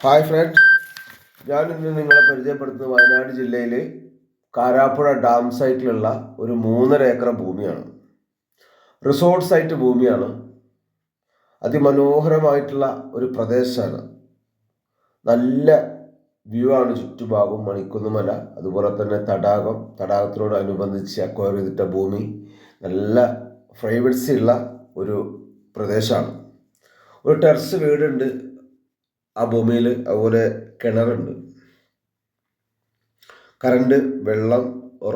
Hi front, ഞാനിന്ന് നിങ്ങളെ പരിചയപ്പെടുത്തുന്നത് വയനാട് ജില്ലയിൽ കാരാപ്പുഴ ഡാം സൈറ്റിലുള്ള ഒരു 3.5 ഏക്കർ ഭൂമിയാണ്. റിസോർട്ട് സൈറ്റ് ഭൂമിയാണ്. അതിമനോഹരമായിട്ടുള്ള ഒരു പ്രദേശമാണ്. നല്ല വ്യൂ ആണ് ചുറ്റുഭാഗം. മണിക്കുന്നുമല, അതുപോലെ തന്നെ തടാകത്തിനോടനുബന്ധിച്ച് അക്വയർ ചെയ്തിട്ട ഭൂമി. നല്ല പ്രൈവസി ഉള്ള ഒരു പ്രദേശമാണ്. ഒരു ടെറസ് വീടുണ്ട് ആ ഭൂമിയിൽ. അതുപോലെ കിണറുണ്ട്, കറണ്ട്, വെള്ളം,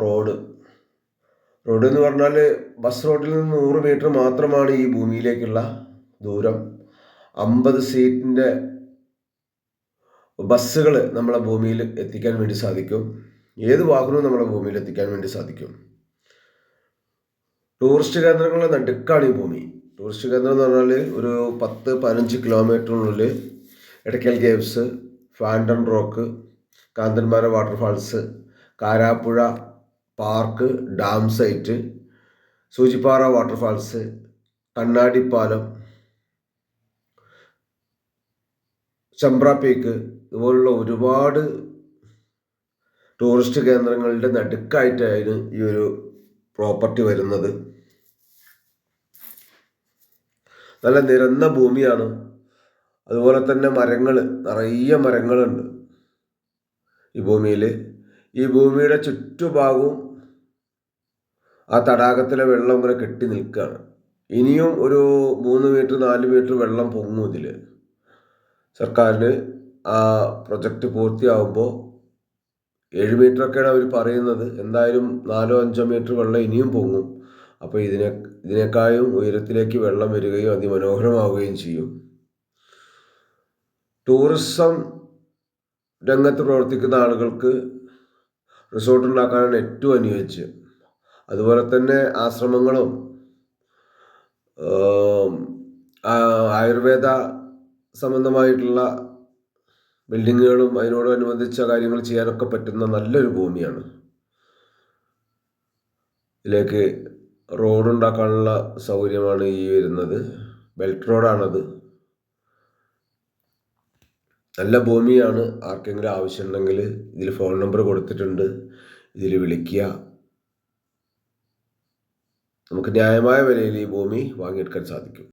റോഡ് എന്ന് പറഞ്ഞാൽ ബസ് റോഡിൽ നിന്ന് 100 മീറ്റർ മാത്രമാണ് ഈ ഭൂമിയിലേക്കുള്ള ദൂരം. 50 സീറ്റിൻ്റെ ബസ്സുകൾ നമ്മളെ ഭൂമിയിൽ എത്തിക്കാൻ വേണ്ടി സാധിക്കും. ഏത് വാഹനവും നമ്മളെ ഭൂമിയിൽ എത്തിക്കാൻ വേണ്ടി സാധിക്കും. ടൂറിസ്റ്റ് കേന്ദ്രങ്ങളുടെ നടുക്കാണ് ഈ ഭൂമി. ടൂറിസ്റ്റ് കേന്ദ്രം എന്ന് പറഞ്ഞാൽ ഒരു 10-15 കിലോമീറ്ററിനുള്ളിൽ Edakkal caves, phantom rock, Kanthanpara waterfalls, Karapuzha park, dam site, Soochipara waterfalls, കണ്ണാടിപ്പാലം, ചമ്പ്ര പീക്ക്, ഇതുപോലുള്ള ഒരുപാട് ടൂറിസ്റ്റ് കേന്ദ്രങ്ങളുടെ നടുക്കായിട്ടാണ് ഈ ഒരു പ്രോപ്പർട്ടി വരുന്നത്. നല്ല നിരന്ന ഭൂമിയാണ്. അതുപോലെ തന്നെ നിറയെ മരങ്ങളുണ്ട് ഈ ഭൂമിയിൽ. ഈ ഭൂമിയുടെ ചുറ്റുഭാഗവും ആ തടാകത്തിലെ വെള്ളം ഇങ്ങനെ കെട്ടി നിൽക്കുകയാണ്. ഇനിയും ഒരു 3 മീറ്റർ 4 മീറ്റർ വെള്ളം പൊങ്ങും ഇതിൽ. സർക്കാരിന് ആ പ്രൊജക്റ്റ് പൂർത്തിയാകുമ്പോൾ 7 മീറ്ററൊക്കെയാണ് അവർ പറയുന്നത്. എന്തായാലും 4-5 മീറ്റർ വെള്ളം ഇനിയും പൊങ്ങും. അപ്പോൾ ഇതിനേക്കാളും ഉയരത്തിലേക്ക് വെള്ളം വരികയും അതിമനോഹരമാവുകയും ചെയ്യും. ടൂറിസം രംഗത്ത് പ്രവർത്തിക്കുന്ന ആളുകൾക്ക് റിസോർട്ട് ഉണ്ടാക്കാനാണ് ഏറ്റവും അനുയോജ്യം. അതുപോലെ തന്നെ ആശ്രമങ്ങളും ആയുർവേദ സംബന്ധമായിട്ടുള്ള ബിൽഡിങ്ങുകളും അതിനോടനുബന്ധിച്ച കാര്യങ്ങൾ ചെയ്യാനൊക്കെ പറ്റുന്ന നല്ലൊരു ഭൂമിയാണ്. ഇതിലേക്ക് റോഡ് ഉണ്ടാക്കാനുള്ള സൗകര്യമാണ് ഈ വരുന്നത്. ബെൽറ്റ് റോഡാണത്. നല്ല ഭൂമിയാണ്. ആർക്കെങ്കിലും ആവശ്യമുണ്ടെങ്കിൽ ഇതിൽ ഫോൺ നമ്പർ കൊടുത്തിട്ടുണ്ട്, ഇതിൽ വിളിക്കുക. നമുക്ക് ന്യായമായ വിലയിൽ ഈ ഭൂമി വാങ്ങിയെടുക്കാൻ സാധിക്കും.